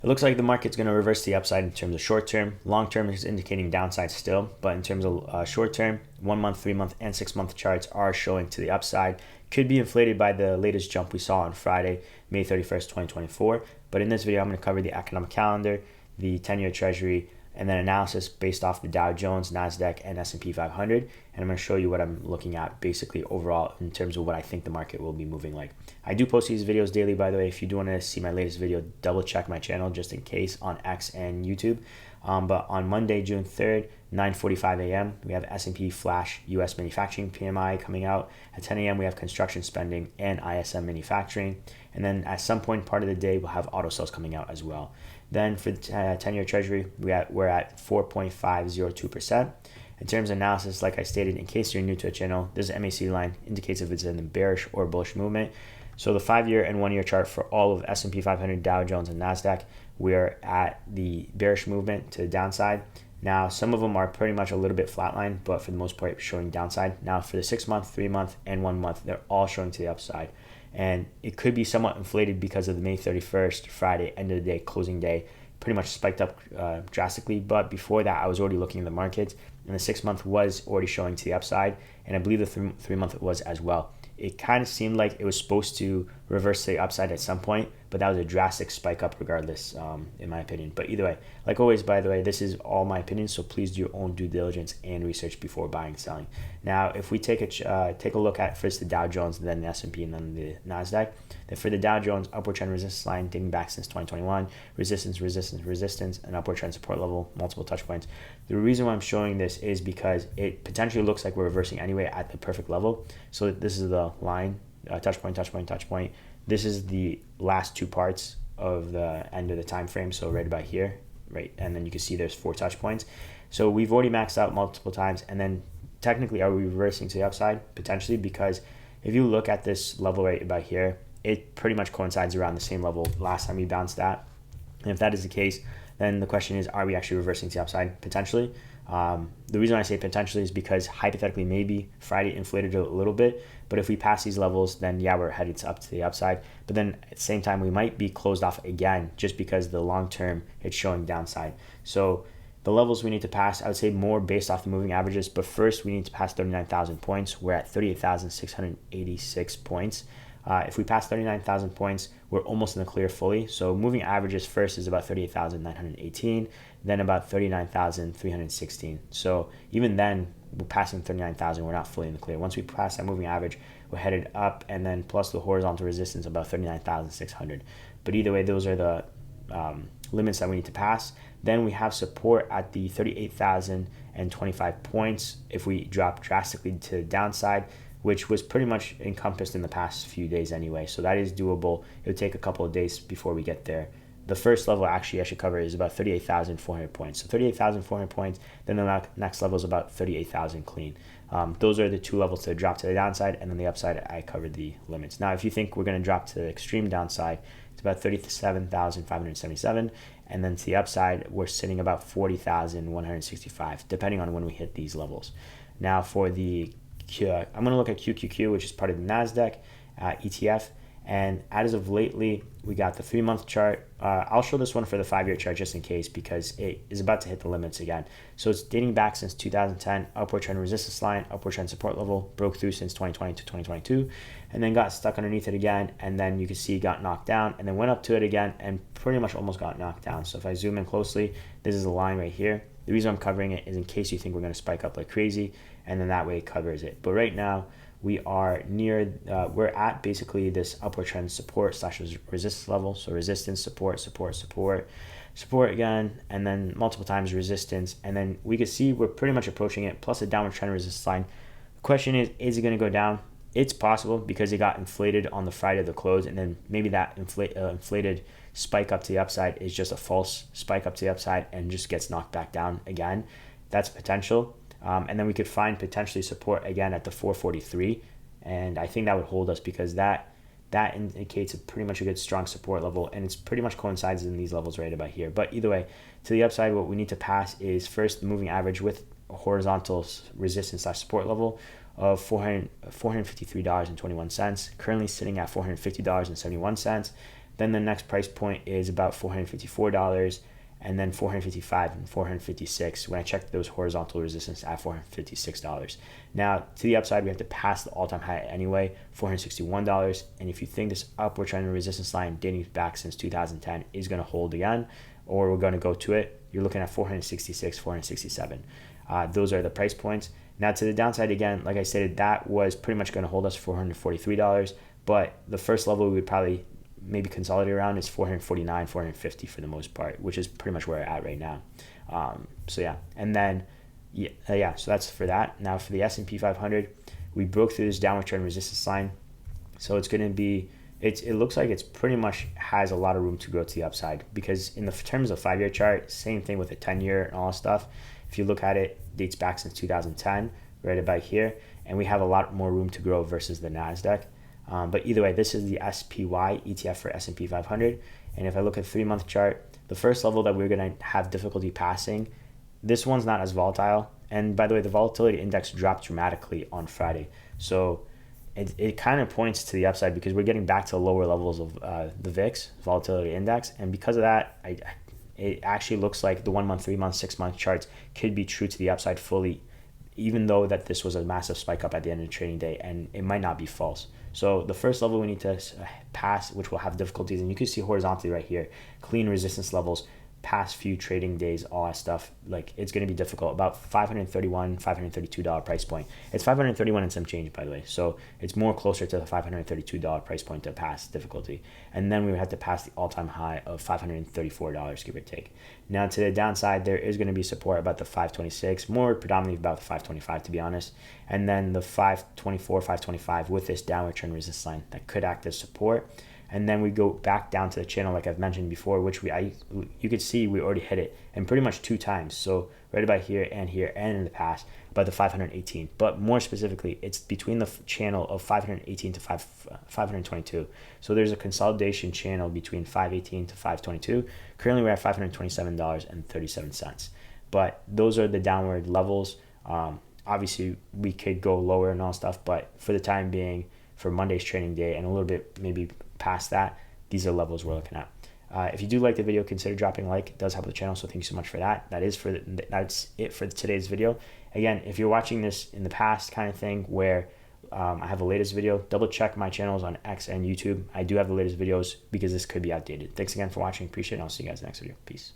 It looks like the market's going to reverse the upside in terms of short term. Long term is indicating downside still, but in terms of short term, 1 month, 3 month, and 6 month charts are showing to the upside. Could be inflated by the latest jump we saw on Friday, May 31st, 2024. But in this video, I'm going to cover the economic calendar, the 10-year treasury, and then analysis based off the Dow Jones, Nasdaq, and S&P 500. And I'm going to show you what I'm looking at basically overall in terms of what I think the market will be moving like. I do post these videos daily, by the way. If you do want to see my latest video, double check my channel just in case on X and YouTube. But on Monday, June 3rd, 9:45 a.m., we have S&P Flash US Manufacturing PMI coming out. At 10 a.m., we have construction spending and ISM manufacturing. And then at some point part of the day, we'll have auto sales coming out as well. Then for the 10-year treasury, we're at 4.502%. In terms of analysis, like I stated, in case you're new to the channel, this MACD line indicates if it's in a bearish or bullish movement. So the 5-year and 1-year chart for all of S&P 500, Dow Jones, and Nasdaq, we're at the bearish movement to the downside. Now, some of them are pretty much a little bit flatline, but for the most part, showing downside. Now, for the 6 month, 3 month, and 1 month, they're all showing to the upside. And it could be somewhat inflated because of the May 31st, Friday, end of the day, closing day, pretty much spiked up drastically. But before that, I was already looking at the market, and the 6 month was already showing to the upside, and I believe the 3 month was as well. It kind of seemed like it was supposed to reverse to the upside at some point, but that was a drastic spike up regardless, in my opinion. But either way, like always, by the way, this is all my opinion, so please do your own due diligence and research before buying and selling. Now, if we take a look at first the Dow Jones, then the S&P, and then the Nasdaq, then for the Dow Jones, upward trend resistance line dating back since 2021, resistance, resistance, resistance, and upward trend support level, multiple touch points. The reason why I'm showing this is because it potentially looks like we're reversing anyway at the perfect level. So this is the line, touch point, touch point, touch point. This is the last two parts of the end of the time frame, so right about here, right? And then you can see there's 4 touch points. So we've already maxed out multiple times, and then technically are we reversing to the upside? Potentially, because if you look at this level right about here, it pretty much coincides around the same level last time we bounced at. And if that is the case, then the question is, are we actually reversing to the upside? Potentially. The reason I say potentially is because hypothetically maybe Friday inflated a little bit, but if we pass these levels, then yeah, we're headed up to the upside. But then at the same time, we might be closed off again just because the long term it's showing downside. So the levels we need to pass, I would say more based off the moving averages, but first we need to pass 39,000 points. We're at 38,686 points. If we pass 39,000 points, we're almost in the clear fully. So moving averages first is about 38,918, then about 39,316. So even then, we're passing 39,000, we're not fully in the clear. Once we pass that moving average, we're headed up, and then plus the horizontal resistance about 39,600. But either way, those are the limits that we need to pass. Then we have support at the 38,025 points if we drop drastically to the downside, which was pretty much encompassed in the past few days anyway. So that is doable. It would take a couple of days before we get there. The first level actually I should cover is about 38,400 points. So 38,400 points, then the next level is about 38,000 clean. Those are the two levels to drop to the downside, and then the upside, I covered the limits. Now, if you think we're going to drop to the extreme downside, it's about 37,577, and then to the upside, we're sitting about 40,165, depending on when we hit these levels. Now, for the I'm going to look at QQQ, which is part of the Nasdaq ETF. And as of lately, we got the 3-month chart. I'll show this one for the 5-year chart just in case, because it is about to hit the limits again. So it's dating back since 2010, upward trend resistance line, upward trend support level, broke through since 2020 to 2022, and then got stuck underneath it again. And then you can see it got knocked down, and then went up to it again and pretty much almost got knocked down. So if I zoom in closely, this is the line right here. The reason I'm covering it is in case you think we're going to spike up like crazy, and then that way it covers it. But right now, we are near, we're at basically this upward trend support / resistance level. So resistance, support, support, support, support again, and then multiple times resistance. And then we can see we're pretty much approaching it, plus a downward trend resistance line. The question is it going to go down? It's possible because it got inflated on the Friday of the close, and then maybe that inflated spike up to the upside is just a false spike up to the upside and just gets knocked back down again. That's potential. And then we could find potentially support again at the 443, and I think that would hold us because that indicates pretty much a good strong support level, and it's pretty much coincides in these levels right about here. But either way, to the upside, what we need to pass is first the moving average with a horizontal resistance / support level of $453.21, currently sitting at $450.71. Then the next price point is about $454, and then $455 and $456 when I checked those horizontal resistance at $456. Now, to the upside, we have to pass the all-time high anyway, $461. And if you think this upward trend resistance line dating back since 2010 is going to hold again, or we're going to go to it, you're looking at 466, 467. Those are the price points. Now, to the downside, again, like I said, that was pretty much going to hold us $443. But the first level we would probably maybe consolidate around is 449, 450 for the most part, which is pretty much where we're at right now. So yeah, and then so that's for that. Now for the S&P 500, we broke through this downward trend resistance line, so it's going to be it looks like it's pretty much has a lot of room to grow to the upside, because in the terms of 5-year chart, same thing with a 10-year and all that stuff. If you look at it, dates back since 2010, right about here, and we have a lot more room to grow versus the Nasdaq. But either way, this is the SPY ETF for S&P 500. And if I look at 3-month chart, the first level that we're going to have difficulty passing, this one's not as volatile. And by the way, the volatility index dropped dramatically on Friday. So it kind of points to the upside, because we're getting back to lower levels of the VIX, volatility index. And because of that, it actually looks like the 1-month, 3-month, 6-month charts could be true to the upside fully, even though that this was a massive spike up at the end of the trading day, and it might not be false. So the first level we need to pass, which will have difficulties, and you can see horizontally right here, clean resistance levels, past few trading days, all that stuff, like it's going to be difficult. About $531, $532 price point. It's $531 and some change, by the way. So it's more closer to the $532 price point to pass difficulty. And then we would have to pass the all-time high of $534, give or take. Now to the downside, there is going to be support about the 526, more predominantly about the 525 to be honest. And then the 524, 525 with this downward trend resistance line that could act as support. And then we go back down to the channel like I've mentioned before, which you could see we already hit it, and pretty much 2 times. So right about here and in the past, about the 518. But more specifically, it's between the channel of 518 to 522. So there's a consolidation channel between 518 to 522. Currently we're at $527.37. But those are the downward levels. Obviously we could go lower and all stuff, but for the time being, for Monday's trading day and a little bit maybe past that, these are levels we're looking at. If you do like the video, consider dropping a like. It does help the channel, so thank you so much for that. That's it for today's video. Again, if you're watching this in the past kind of thing where I have the latest video, double check my channels on X and YouTube. I do have the latest videos because this could be outdated. Thanks again for watching. Appreciate it. I'll see you guys in the next video. Peace.